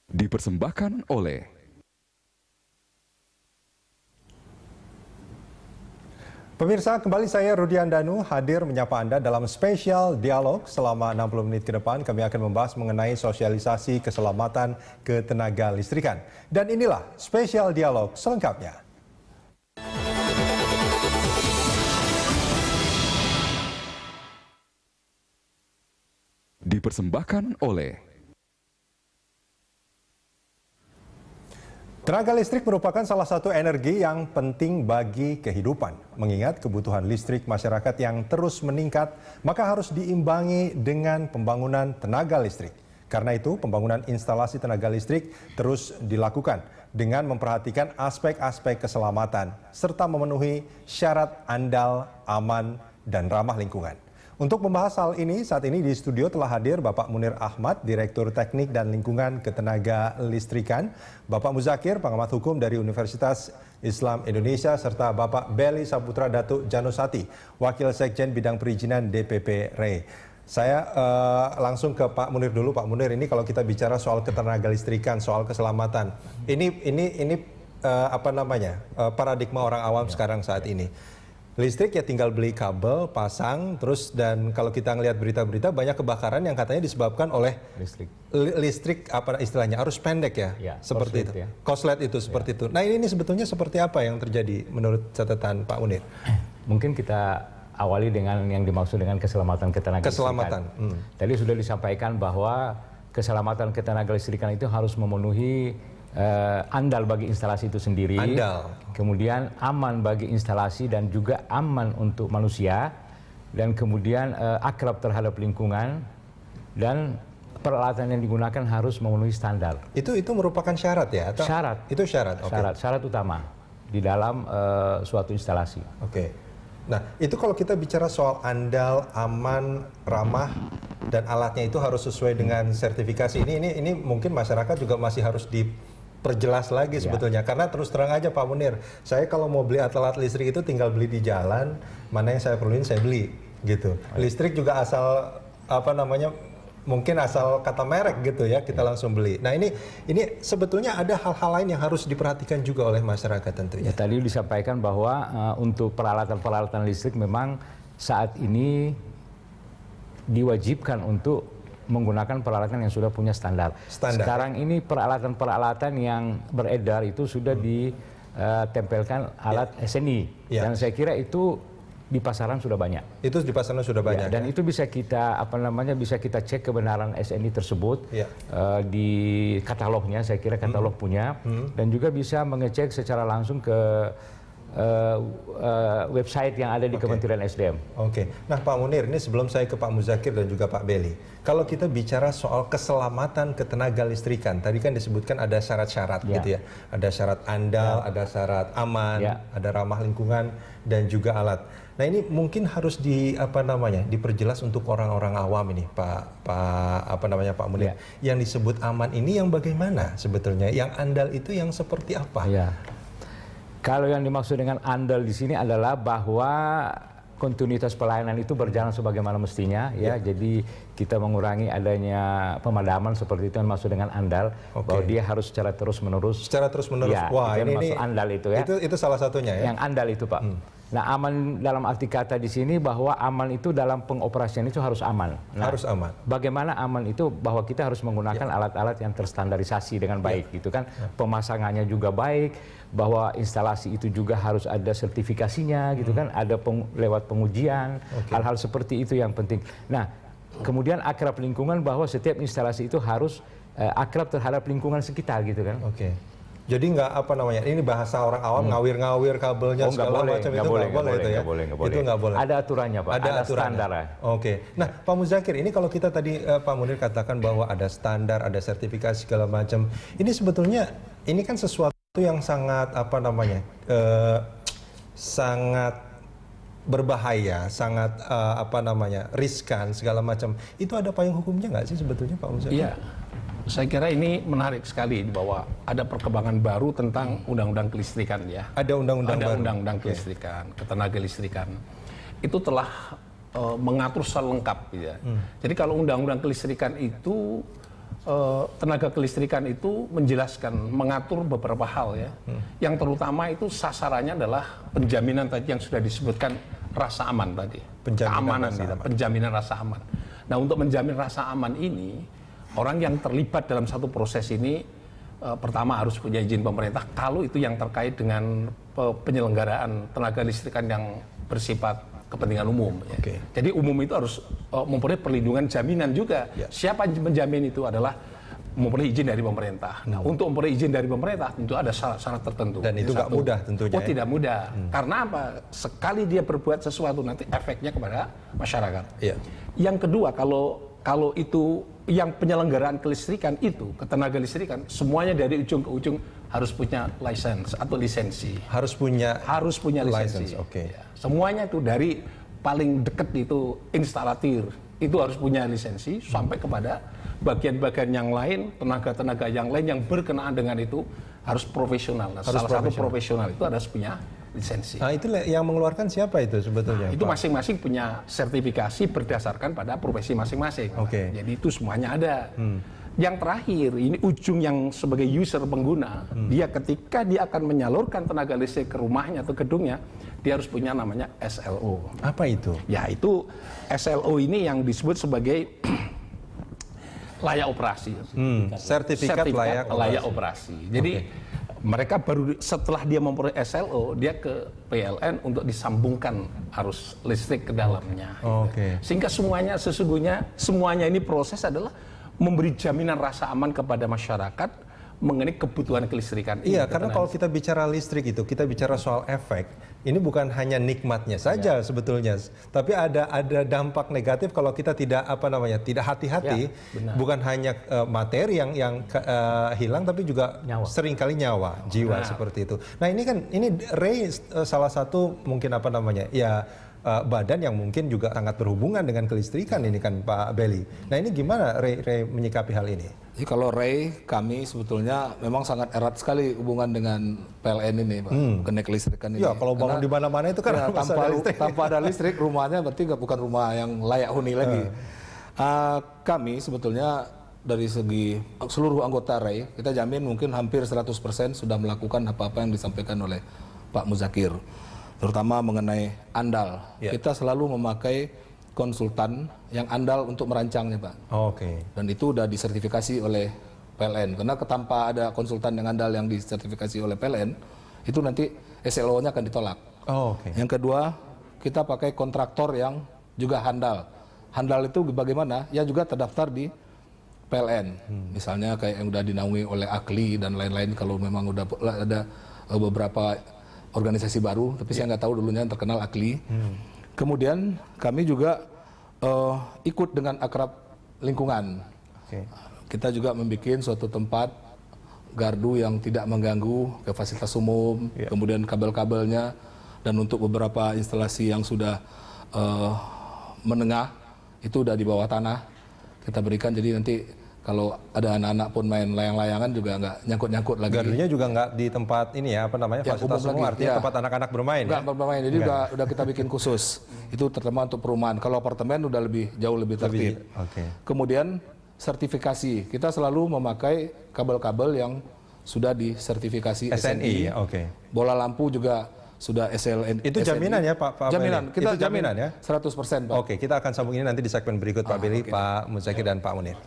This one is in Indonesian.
Dipersembahkan oleh pemirsa, kembali saya Rudi Andanu hadir menyapa Anda dalam spesial dialog selama 60 menit ke depan. Kami akan membahas mengenai sosialisasi keselamatan ketenaga listrikan. Dan inilah spesial dialog selengkapnya. dipersembahkan oleh Tenaga listrik merupakan salah satu energi yang penting bagi kehidupan. Mengingat kebutuhan listrik masyarakat yang terus meningkat, maka harus diimbangi dengan pembangunan tenaga listrik. Karena itu, pembangunan instalasi tenaga listrik terus dilakukan dengan memperhatikan aspek-aspek keselamatan serta memenuhi syarat andal, aman, dan ramah lingkungan. Untuk membahas hal ini, saat ini di studio telah hadir Bapak Munir Ahmad, Direktur Teknik dan Lingkungan Ketenaga Listrikan, Bapak Muzakir, Pengamat Hukum dari Universitas Islam Indonesia, serta Bapak Belly Saputra Datuk Janusati, Wakil Sekjen Bidang Perizinan DPP RE. Saya langsung ke Pak Munir dulu. Pak Munir, ini kalau kita bicara soal ketenaga listrikan, soal keselamatan, ini apa namanya, paradigma orang awam sekarang saat ini. Listrik ya tinggal beli kabel, pasang, terus dan kalau kita ngelihat berita-berita banyak kebakaran yang katanya disebabkan oleh listrik apa istilahnya arus pendek ya seperti itu. Korslet itu seperti itu. Nah ini sebetulnya seperti apa yang terjadi menurut catatan Pak Munir? Mungkin kita awali dengan yang dimaksud dengan keselamatan ketenaga listrikan. Tadi sudah disampaikan bahwa keselamatan ketenaga listrikan itu harus memenuhi andal bagi instalasi itu sendiri, kemudian aman bagi instalasi dan juga aman untuk manusia, dan kemudian akrab terhadap lingkungan, dan peralatan yang digunakan harus memenuhi standar. Itu merupakan syarat ya? Atau? Syarat. Itu syarat. Syarat utama di dalam suatu instalasi. Oke. Nah itu kalau kita bicara soal andal, aman, ramah, dan alatnya itu harus sesuai dengan sertifikasi. Ini mungkin masyarakat juga masih harus diperjelas lagi sebetulnya. Karena terus terang aja Pak Munir, saya kalau mau beli alat listrik itu tinggal beli di jalan, mana yang saya perluin saya beli gitu. Listrik juga asal apa namanya, mungkin asal kata merek gitu ya, kita langsung beli. Nah ini sebetulnya ada hal-hal lain yang harus diperhatikan juga oleh masyarakat tentunya. Tadi disampaikan bahwa untuk peralatan-peralatan listrik memang saat ini diwajibkan untuk menggunakan peralatan yang sudah punya standar. Sekarang ini peralatan-peralatan yang beredar itu sudah ditempelkan alat SNI. Dan saya kira itu di pasaran sudah banyak. Itu di pasaran sudah banyak. Dan itu bisa kita bisa kita cek kebenaran SNI tersebut di katalognya. Saya kira katalog punya, dan juga bisa mengecek secara langsung ke website yang ada di Kementerian SDM. Nah Pak Munir, ini sebelum saya ke Pak Muzakir dan juga Pak Belly, kalau kita bicara soal keselamatan ketenaga listrikan, tadi kan disebutkan ada syarat-syarat gitu ya, ada syarat andal, ada syarat aman, ada ramah lingkungan dan juga alat. Nah ini mungkin harus diperjelas untuk orang-orang awam ini, Pak Munir. Yang disebut aman ini yang bagaimana sebetulnya? Yang andal itu yang seperti apa? Kalau yang dimaksud dengan andal di sini adalah bahwa kontinuitas pelayanan itu berjalan sebagaimana mestinya, Jadi kita mengurangi adanya pemadaman seperti itu yang maksud dengan andal, bahwa dia harus secara terus-menerus. Secara terus-menerus. Wah, ini maksud andal itu ya. Itu salah satunya ya. Yang andal itu, Pak. Nah, aman dalam arti kata di sini bahwa aman itu dalam pengoperasian itu harus aman. Harus aman. Bagaimana aman itu? Bahwa kita harus menggunakan alat-alat yang terstandarisasi dengan baik, gitu kan? Pemasangannya juga baik, bahwa instalasi itu juga harus ada sertifikasinya, gitu kan? Ada lewat pengujian, hal-hal seperti itu yang penting. Nah, kemudian akrab lingkungan, bahwa setiap instalasi itu harus akrab terhadap lingkungan sekitar, gitu kan? Jadi ini bahasa orang awam, ngawir-ngawir kabelnya segala macam itu nggak boleh itu ya? Itu nggak boleh. Ada aturannya Pak, ada standar. Nah Pak Muzakir, ini kalau kita tadi Pak Munir katakan bahwa ada standar, ada sertifikasi segala macam, ini sebetulnya ini kan sesuatu yang sangat sangat berbahaya, sangat riskan segala macam. Itu ada payung hukumnya nggak sih sebetulnya Pak Muzakir? Saya kira ini menarik sekali bahwa ada perkembangan baru tentang undang-undang kelistrikan ya. Ada undang-undang baru. Ada undang-undang kelistrikan, ketenaga listrikan. Itu telah mengatur secara lengkap ya. Jadi kalau undang-undang kelistrikan itu tenaga kelistrikan itu menjelaskan, mengatur beberapa hal ya. Yang terutama itu sasarannya adalah penjaminan tadi yang sudah disebutkan rasa aman tadi. Penjaminan rasa aman. Nah, untuk menjamin rasa aman ini, orang yang terlibat dalam satu proses ini pertama harus punya izin pemerintah kalau itu yang terkait dengan penyelenggaraan tenaga listrikan yang bersifat kepentingan umum. Ya. Jadi umum itu harus memperoleh perlindungan jaminan juga. Siapa yang menjamin itu adalah memperoleh izin dari pemerintah. Nah, untuk memperoleh izin dari pemerintah tentu ada syarat-syarat tertentu. Dan itu nggak mudah tentunya. Oh, tidak mudah. Karena apa? Sekali dia berbuat sesuatu nanti efeknya kepada masyarakat. Yang kedua, kalau itu yang penyelenggaraan kelistrikan itu, ketenaga listrikan, semuanya dari ujung ke ujung harus punya license atau lisensi. Harus punya lisensi. Oke. Semuanya itu dari paling dekat itu instalatir itu harus punya lisensi sampai kepada bagian-bagian yang lain, tenaga-tenaga yang lain yang berkenaan dengan itu harus profesional. Nah, salah satu profesional itu harus punya lisensi. Nah, itu yang mengeluarkan siapa itu sebetulnya? Itu masing-masing punya sertifikasi berdasarkan pada profesi masing-masing. Jadi itu semuanya ada. Yang terakhir, ini ujung yang sebagai user pengguna, dia ketika dia akan menyalurkan tenaga listrik ke rumahnya atau gedungnya, dia harus punya namanya SLO. Apa itu? Ya, itu SLO ini yang disebut sebagai layak operasi. Sertifikat layak operasi. Jadi mereka baru setelah dia memperoleh SLO, dia ke PLN untuk disambungkan arus listrik ke dalamnya. Sehingga sesungguhnya semuanya ini proses adalah memberi jaminan rasa aman kepada masyarakat mengenai kebutuhan kelistrikan. Iya, karena kalau kita bicara listrik itu, kita bicara soal efek. Ini bukan hanya nikmatnya saja sebetulnya, tapi ada dampak negatif kalau kita tidak tidak hati-hati. Bukan hanya materi yang hilang, tapi juga seringkali nyawa, jiwa seperti itu. Nah, ini Ray salah satu mungkin badan yang mungkin juga sangat berhubungan dengan kelistrikan ini kan Pak Belly. Nah, ini gimana Ray menyikapi hal ini? Jadi kalau Ray, kami sebetulnya memang sangat erat sekali hubungan dengan PLN ini, Pak, mengenai kelistrikan ini. Ya, kalau bangun di mana-mana itu kan tanpa ada listrik, rumahnya berarti bukan rumah yang layak huni lagi. Kami sebetulnya dari segi seluruh anggota Ray, kita jamin mungkin hampir 100% sudah melakukan apa-apa yang disampaikan oleh Pak Muzakir. Terutama mengenai andal. Kita selalu memakai konsultan yang andal untuk merancangnya, Pak. Dan itu sudah disertifikasi oleh PLN. Karena tanpa ada konsultan yang andal yang disertifikasi oleh PLN, itu nanti SLO-nya akan ditolak. Yang kedua, kita pakai kontraktor yang juga handal. Handal itu bagaimana? Ya juga terdaftar di PLN. Misalnya kayak yang sudah dinaungi oleh AKLI dan lain-lain, kalau memang sudah ada beberapa organisasi baru, tapi saya nggak tahu dulunya yang terkenal AKLI. Kemudian kami juga ikut dengan akrab lingkungan. Kita juga membuat suatu tempat gardu yang tidak mengganggu ke fasilitas umum, kemudian kabel-kabelnya, dan untuk beberapa instalasi yang sudah menengah, itu sudah di bawah tanah kita berikan, jadi nanti kalau ada anak-anak pun main layang-layangan juga nggak nyangkut-nyangkut lagi. Gardunya juga nggak di tempat ini fasilitas umum, artinya tempat anak-anak bermain. Nggak bermain, jadi udah kita bikin khusus. Itu terutama untuk perumahan. Kalau apartemen udah jauh lebih tertib. Kemudian sertifikasi, kita selalu memakai kabel-kabel yang sudah disertifikasi SNI. Bola lampu juga sudah SLN. Itu jaminan ya Pak Jaminan, kita itu jaminan ya? 100%, Pak. Kita akan sambung ini nanti di segmen berikut Pak Belly, Pak Muzakir dan Pak Munir.